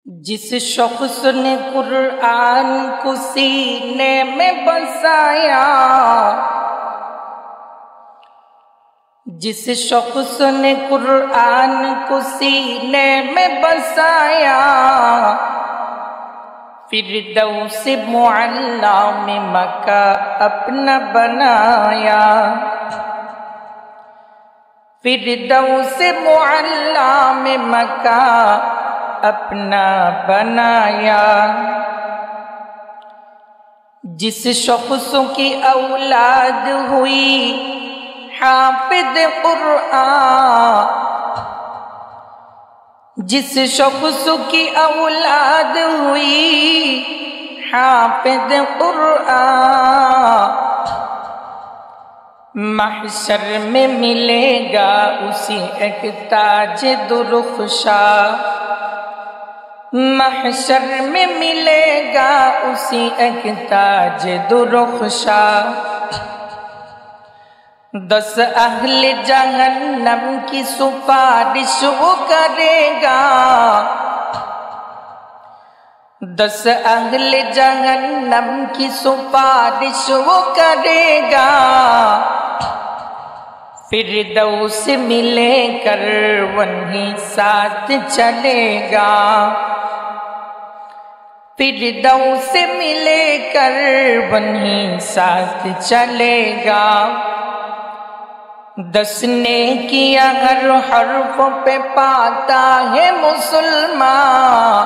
जिस शख्स ने कुरान को सीने में बसाया, जिस शख्स ने कुरान को सीने में बसाया, फिरदौस मुअल्ला में मका अपना बनाया, फिरदौस मुअल्ला में मका अपना बनाया। जिस शख्सों की औलाद हुई हाफिज कुरान, जिस शख्सों की औलाद हुई हाफिज कुरान, महशर में मिलेगा उसी एक ताज दुरुखशा, महशर में मिलेगा उसी एक ताज दुरुखशा। 10 अहले जहन्नम की सुपारिश वो करेगा, 10 अहले जहन्नम की सुपारिश वो करेगा, फिरदौस मिले कर वहीं साथ चलेगा, फिरदौस मिले कर वहीं साथ चलेगा। 10 नेकियां हर हर्फ पे पाता है मुसलमान,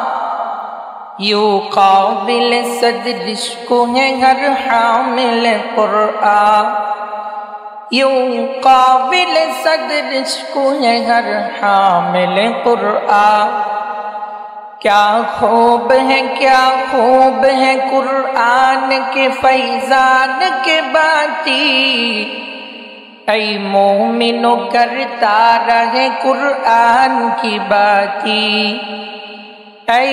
यूं काबिल सदरिश को है हर हामिल कुरान, यूं काबिल सदरिश को है हर हामिल कुरान। क्या खूब है कुरान के फैजान के बाती, ऐ मोमिनो करता रहे कुरान की बाती, ऐ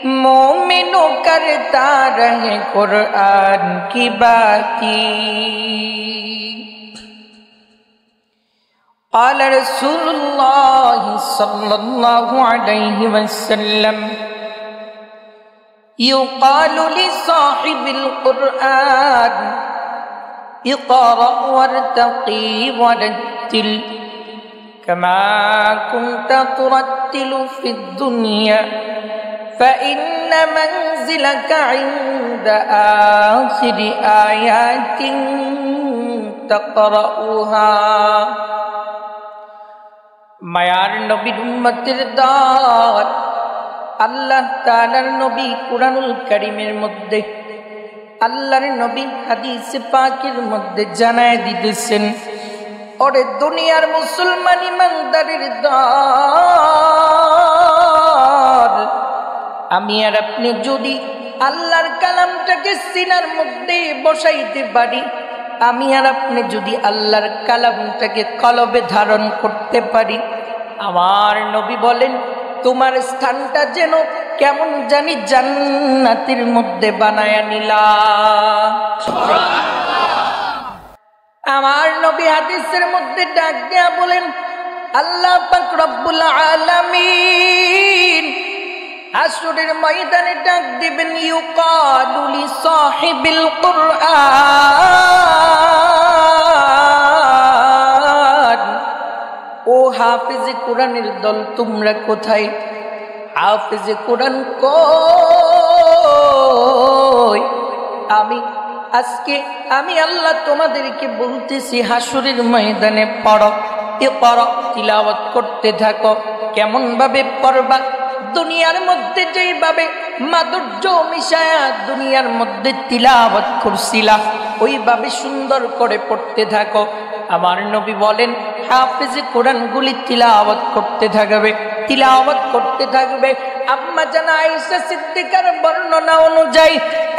मोमिनो करता रहे कुरान की बाती। قال رسول الله صلى الله عليه وسلم يقال لصاحب القرآن اقرأ وارتقي ورتل كما كنت ترتل في الدنيا فإن منزلك عند آخر آيات تقرأها। মায়ার নবীর উম্মতের দল, আল্লাহ তাআলার নবী কুরআনুল কারীমের মধ্যে, আল্লাহর নবী হাদিস পাকের মধ্যে জানায় দিতেছেন, ওরে দুনিয়ার মুসলমান ইমানদারের দল, আমি আর আপনি যদি আল্লাহর কালামটাকে সিনার মধ্যে বসাইতে পারি, আমি আর আপনি যদি আল্লাহর কালামটাকে কলবে ধারণ করতে পারি, আমার নবী বলেন তোমার স্থানটা যেন কেমন জানি জান্নাতের মধ্যে বানায়া নিলাম। আমার নবী হাদিসের মধ্যে ডাক দেয়া বলেন, আল্লাহ পাক রব্বুল আলামিন হাসরের ময়দানে ডাক দিবেন, ইউকালু লি সাহিবিল কুরআন, ও হাফেজে কোরআনের দল তোমরা কোথায়? হাফেজে কোরআন কই? আমি আল্লাহ তোমাদেরকে বলতেছি, হাসরের ময়দানে পড়ো, ইকরা, তিলাওয়াত করতে থাকো। কেমন ভাবে পড়বা? দুনিয়ার মধ্যে যেইভাবে মাধুর্য মিশায়া দুনিয়ার মধ্যে তিলাওয়াত করছিলা, ওইভাবে সুন্দর করে পড়তে থাকো। আমার নবী বলেন হাফেজে কোরআনগুলি তিলাওয়াত করতে থাকবে, তিলাওয়াত করতে থাকবে। আম্মা জানা আয়েশা সিদ্দিকার বর্ণনা অনুযায়ী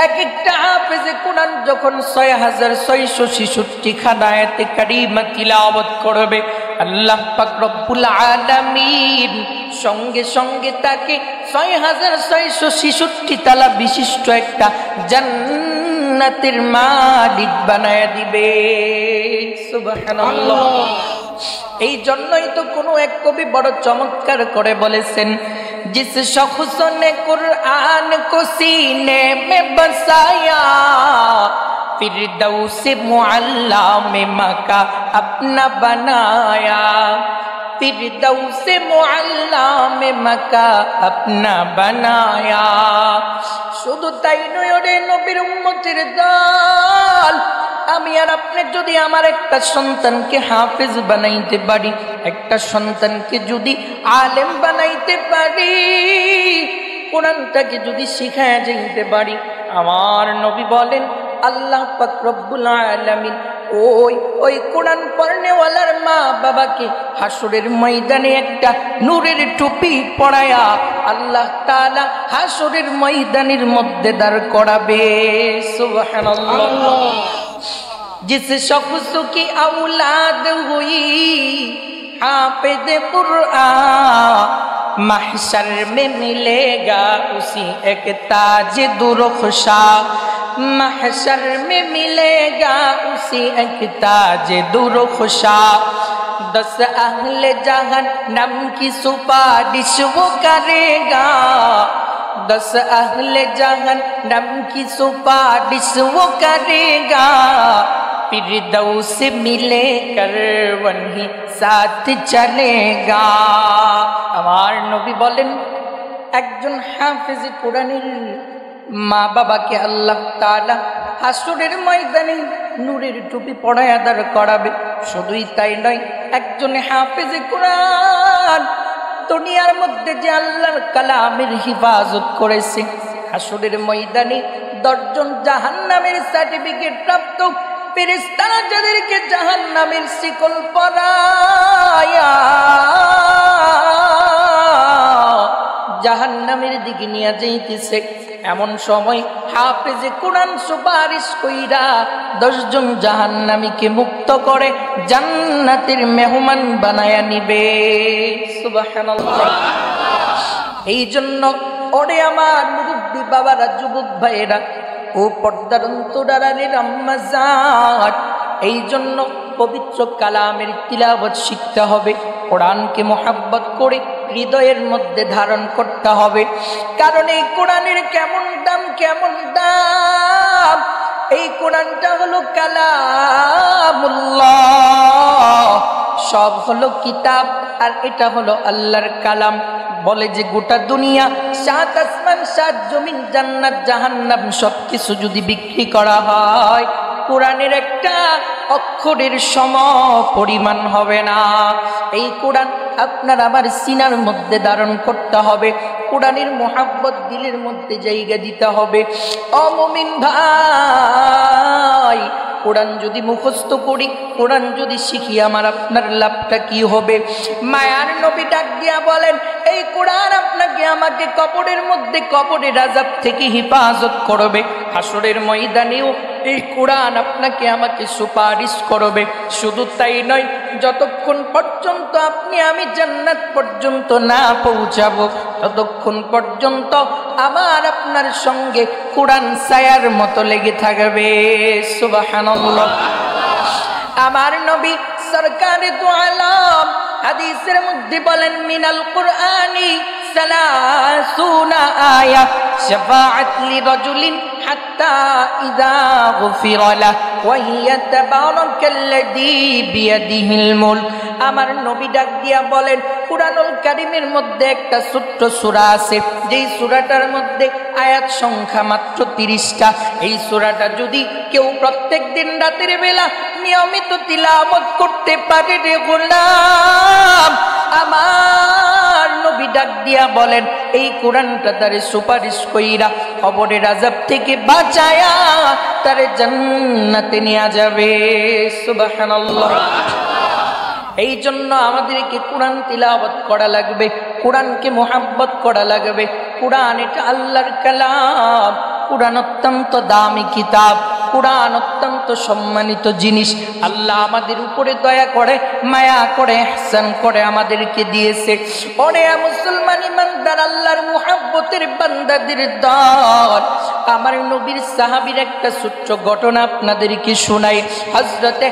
এক একটা হাফেজে কোরআন যখন 6666 খানা আয়াতে কারিমা তিলাওয়াত করবে, আল্লাহ পাক রব্বুল আলামিন সঙ্গে সঙ্গে তাকে 6666 তালা বিশিষ্ট একটা জান্নাতের মালিক বানায়া দিবে। সুবহানাল্লাহ। এই জন্যই তো কোনো এক কবি বড় চমৎকার করে বলেছেন जिस शख्स ने कुरान को सीने में बसाया फिरदौस मुअल्ला में मका अपना बनाया फिरदौस मुअल्ला में मका अपना बनाया। শুধু তাই নয় রে নবীর উম্মতের দল, আমি আর আপনি যদি আমার একটা সন্তানকে হাফেজ বানাইতে পারি, একটা সন্তানকে যদি আলেম বানাইতে পারি, কোরআনটাকে যদি শিখায় যেতে পারি, আমার নবী বলেন আল্লাহ পাক রব্বুল আলামিন ওই কোরআন পড়নেওয়ালার মা বাবাকে হাসরের ময়দানে একটা নূরের টুপি পরায়া আল্লাহ তাআলা হাসরের ময়দানের মধ্যে দাঁড় করাবে। সুবহানাল্লাহ। जिस शख्स की औलाद हुई हाफिज कुरान महशर में मिलेगा उसी एक ताज दुरुखशा महशर में मिलेगा उसी एक ताज दुरुखशा। 10 अहले जहन्नम की सुपारिश वो करेगा 10 अहले जहन्नम की सुपारिश वो करेगा फिरदौस मिले कर वही साथ चलेगा। আমার নবী বলেন একজন হাফেজ কোরআনের মা বাবাকে আল্লাহ তাআলা হাসরের ময়দানে নূরের টুপি পরায়া দাঁড় করাবে। শুধুই তাই নয়, একজন হাফেজ কোরআন দুনিয়ার মধ্যে যে আল্লাহর কালামের হিফাজত করেছে, হাসরের ময়দানে 10 জন জাহান্নামের সার্টিফিকেট প্রাপ্ত ফেরেশতারা যাদেরকে জাহান্নামের শিকল পরায়া জাহান্নামের দিকে নিয়ে যাইতেছে, এমন সময় হাফেজে কোরআন সুপারিশ কইরা 10 জন জাহান্নামীকে মুক্ত করে জান্নাতের মেহমান বানায়া নিবে। সুবহানাল্লাহ। এই জন্য ওরে আমার মুরব্বী বাবারা, যুবক ভাইয়েরা ও পর্দার অন্তরালের আম্মা জান, এই জন্য পবিত্র কালামের তিলাওয়াত শিখতে হবে, কোরআনকে মহব্বত করে হৃদয়ের মধ্যে ধারণ করতে হবে। কারণ এই কোরআনের কেমন দাম, কেমন দাম! এই কোরআনটা হলো কালামুল্লাহ, সব হলো কিতাব আর এটা হলো আল্লাহর কালাম। বলে যে গোটা দুনিয়া, 7 আসমান 7 জমিন, জান্নাত জাহান্নাম সবকিছু যদি বিক্রি করা হয়, কোরআনের একটা অক্ষরের সম পরিমাণ হবে না। এই কোরআন আপনার আমার সিনার মধ্যে ধারণ করতে হবে, কোরআনের মহব্বত দিলের মধ্যে জায়গা দিতে হবে। ও মুমিন ভাই, কোরআন যদি মুখস্থ করি, কোরআন যদি শিখি, আমার আপনার লাভটা কি হবে? মায়ার নবী ডাক দিয়া বলেন, এই কোরআন আপনাকে আমাকে কবরের মধ্যে কবরের আযাব থেকে হেফাজত করবে, হাসরের ময়দানেও এই কোরআন আপনাকে আমাকে সুপারিশ করবে। শুধু তাই নয়, যতক্ষণ পর্যন্ত আপনি আমি জান্নাত পর্যন্ত না পৌঁছাবো, ততক্ষণ পর্যন্ত আমার আপনার সঙ্গে কোরআন ছায়ার মতো লেগে থাকবে। সুবহানাল্লাহ। আমার নবী সরকারে দু আলম হাদিসের মধ্যে বলেন, মিনাল কুরআনি 30 আয়া শাফাআত লিরাজুলিন হাত্তা ইযা গুফিরা লাহু ওয়া হিয়া তাবারাকাল্লাযী বিয়াদিহিল মুলক। আমার নবী ডাক দিয়া বলেন, কুরআনুল কারীমের মধ্যে একটা ছোট্ট সূরা আছে, যেই সূরাটার মধ্যে আয়াত সংখ্যা মাত্র 30টা। এই সূরাটা যদি কেউ প্রত্যেকদিন রাতের বেলা নিয়মিত তিলাওয়াত করতে পারে রে গোলাম, আমার নবী ডাক দিয়া বলেন, এই কোরআনটা তারে সুপারিশ কইরা কবরের আযাব থেকে বাঁচায়া তারে জান্নাতে নিয়ে যাবে। সুবহানাল্লাহ। এই জন্য আমাদেরকে কোরআন তিলাওয়াত করা লাগবে, কোরআনকে মহব্বত করা লাগবে। কোরআন এটা আল্লাহর কালাম, কোরআন অত্যন্ত দামি কিতাব, কোরআন অত্যন্ত সম্মানিত জিনিস। আল্লাহ আমাদের উপরে দয়া করে, মায়া করে, ইহসান করে আমাদেরকে দিয়েছে। ওরে মুসলমান ইমানদার, আল্লাহর মুহাব্বতের বান্দাদের দল, আমার নবীর সাহাবীর একটা ছোট্ট ঘটনা আপনাদেরকে শোনাই। হযরতে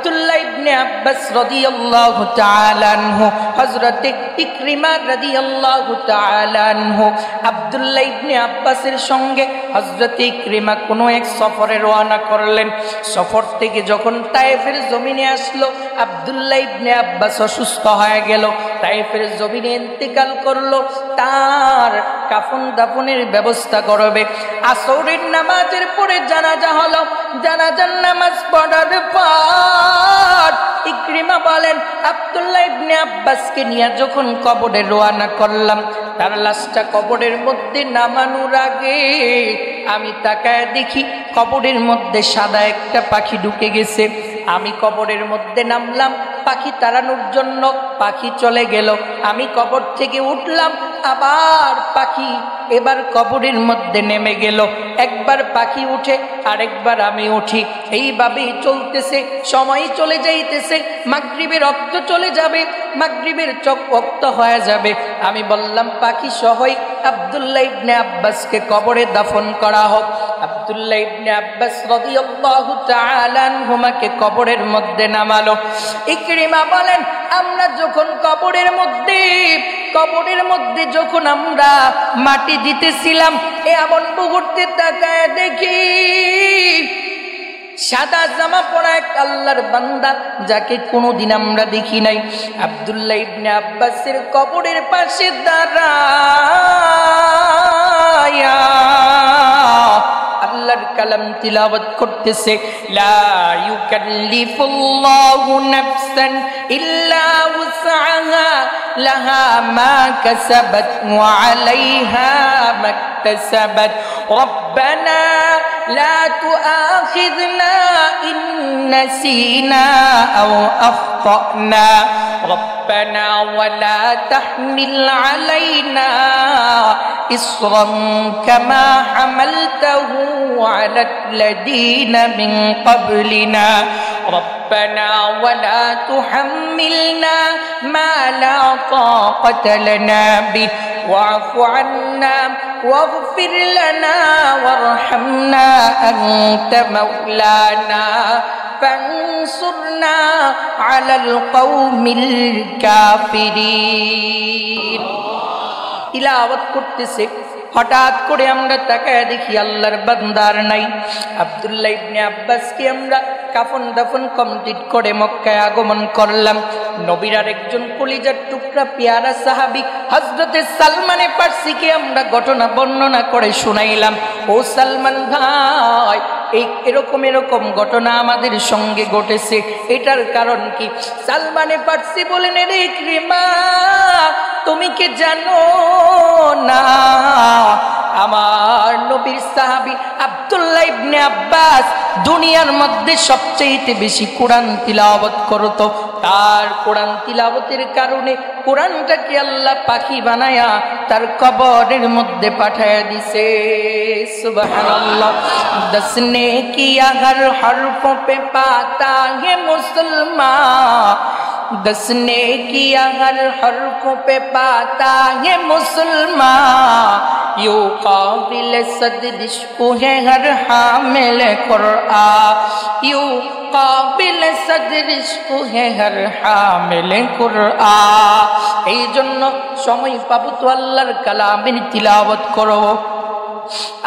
আব্দুল্লাহ ইবনে আব্বাস রাদিয়াল্লাহু তাআলা আনহু, হযরত ইকরিমা রাদিয়াল্লাহু তাআলা আনহু। আব্দুল্লাহ ইবনে আব্বাসের সঙ্গে হযরত ইকরিমা কোনো এক সফরে রওনা করলেন। সফর থেকে যখন তায়েফের জমিনে আসলো, আব্দুল্লাহ ইবনে আব্বাস অসুস্থ হয়ে গেল, তায়েফের জমিনে ইন্তেকাল করলো। তার কাফন দাফনের ব্যবস্থা করবে। আসরের নামাজের পরে জানাজা হলো। জানাজার নামাজ পড়ার পর ইকরিমা বলেন, আব্দুল্লাহ ইবনে আব্বাসকে নিয়ে যখন কবরে রওনা করলাম, তার লাশটা কবরের মধ্যে নামানোর আগে আমি তাকায় দেখি কবরের মধ্যে সাদা একটা পাখি ঢুকে গেছে। আমি কবরের মধ্যে নামলাম পাখি তাড়ানোর জন্য, পাখি চলে গেল। আমি কবর থেকে উঠলাম, আবার পাখি এবার কবরের মধ্যে নেমে গেল। একবার পাখি উঠে, আরেকবার আমি উঠি, এইভাবেই চলতেছে। সময় চলে যাইতেছে, মাগরিবের রক্ত চলে যাবে, মাগরিবের চোখ রক্ত হয়ে যাবে। আমি বললাম পাখি সহই আব্দুল্লাহ ইবনে আব্বাসকে কবরে দাফন করা হোক। আব্দুল্লাহ ইবনে আব্বাস রাদিয়াল্লাহু তাআলা আনহুমাকে কবরের মধ্যে নামালো। ইকরিমা বলেন, আমরা যখন কবরের মধ্যে যখন আমরা মাটি দিতেছিলাম, এমন মুহূর্তে তাকায় দেখি সাদা জামা পরা এক আল্লাহর বান্দা, যাকে কোনোদিন আমরা দেখি নাই, আব্দুল্লাহ ইবনে আব্বাসের কবরের পাশে দাঁড়ায়া আল্লাহর কালাম তিলাওয়াত করতেছে। লা ইউকাল্লিফুল্লাহু নাফসান ইল্লা উসআহা লাহা মা কাসাবাত ওয়া আলাইহা মাকতাসাবাত রব্বানা লা তুআখিযনা ইন নাসিনা আও আখতানা ربنا ولا تحمل علينا إصرا كما حملته على الذين من قبلنا ربنا ولا تحملنا ما لا طاقة لنا به واعف عنا واغفر لنا وارحمنا أنت مولانا فانصرنا على القوم الكافرين। তিলাওয়াত করতেছে, হঠাৎ করে আমরা তাকায় দেখি আল্লাহর বান্দার নাই। আব্দুল্লাহ ইবনে আব্বাসকে আমরা কাফন দাফন কমপ্লিট করে মক্কায় আগমন করলাম। নবীর আরেকজন কলিজার টুকরা পেয়ারা সাহাবী হযরতে সালমানে ফারসিকে আমরা ঘটনা বর্ণনা করে শুনাইলাম। ও সালমান ভাই, এরকম ঘটনা আমাদের সঙ্গে ঘটেছে, এটার কারণ কি? সালমানে ফারসি বলেন, রে ইকরিমা, তুমি কি জানো না আমার নবীর সাহাবী আব্দুল্লাহ ইবনে আব্বাস দুনিয়ার মধ্যে সবচেয়ে বেশি কোরআন তিলাওয়াত করত। তার কোরআন তিলাওয়াতের কারণে কোরআনটাকে আল্লাহ পাখি বানায়া তার কবরের মধ্যে পাঠায়া দিছে। সুবহানাল্লাহ। দসনে কিয়া হর হরফ পে পাতা হে মুসলমান, दसने किया हर हरफों पे पाता है मुसलमान, यूं काबिल सदरिश्क है हर हामिल कुरआन, यूं काबिल सदरिश्क है हर हामिल कुरआन। এই জন্য সময় পাবো তো আল্লাহর কালামের তিলাওয়াত করো,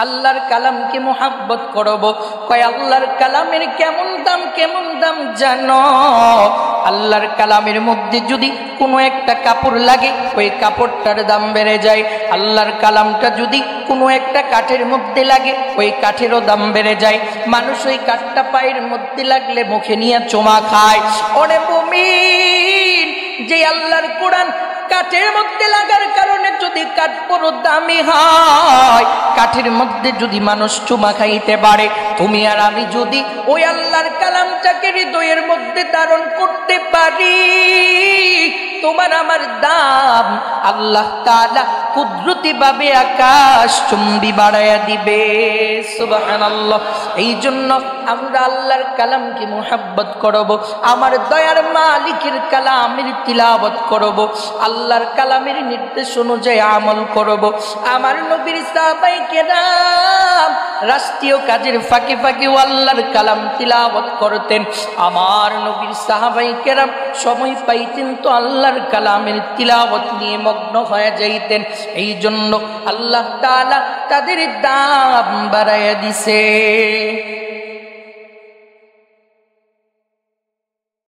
আল্লাহর কালামকে মোহাব্বত করব। কয় আল্লাহর কালামের কেমন দাম জানো? আল্লাহর কালামের মধ্যে যদি কোনো একটা কাপড় লাগে, ওই কাপড়টার দাম বেড়ে যায়। আল্লাহর কালামটা যদি কোনো একটা কাঠের মধ্যে লাগে, ওই কাঠেরও দাম বেড়ে যায়। মানুষ ওই কাঠটা পায়ের মধ্যে লাগলে মুখে নিয়ে চুমা খায়। ওরে মুমিন, যে আল্লাহর কোরআন কাঠের মধ্যে লাগার কারণে যদি কাঠ বড় দামি হয়, কাঠের মধ্যে যদি মানুষ চুমা খাইতে পারে, তুমি আর আমি যদি ওই আল্লাহর কালামটাকে হৃদয়ের মধ্যে ধারণ করতে পারি, তোমার আমার দাম আল্লাহ তাআলা কুদরতি ভাবে আকাশ চুম্বি বাড়ায়া দিবে। সুবহানাল্লাহ। এই জন্য আমরা আল্লাহর কালামকে মুহাব্বত করব, আমার দয়ার মালিকের কালামের তিলাওয়াত করব, আল্লাহর কালামের নির্দেশ অনুযায়ী আমল করব। আমার নবীর সাহাবায়ে কেরাম রাষ্ট্রীয় কাজের ফাঁকে ফাঁকেও আল্লাহর কালাম তিলাওয়াত করতেন। আমার নবীর সাহাবায়ে কেরাম সময় পাইতেন তো আল্লাহর কালামের তিলাওয়াত নিয়ে মগ্ন হয়ে যাইতেন। এই জন্য আল্লাহ তাআলা তাদের দাম বাড়াইয়া দিছে।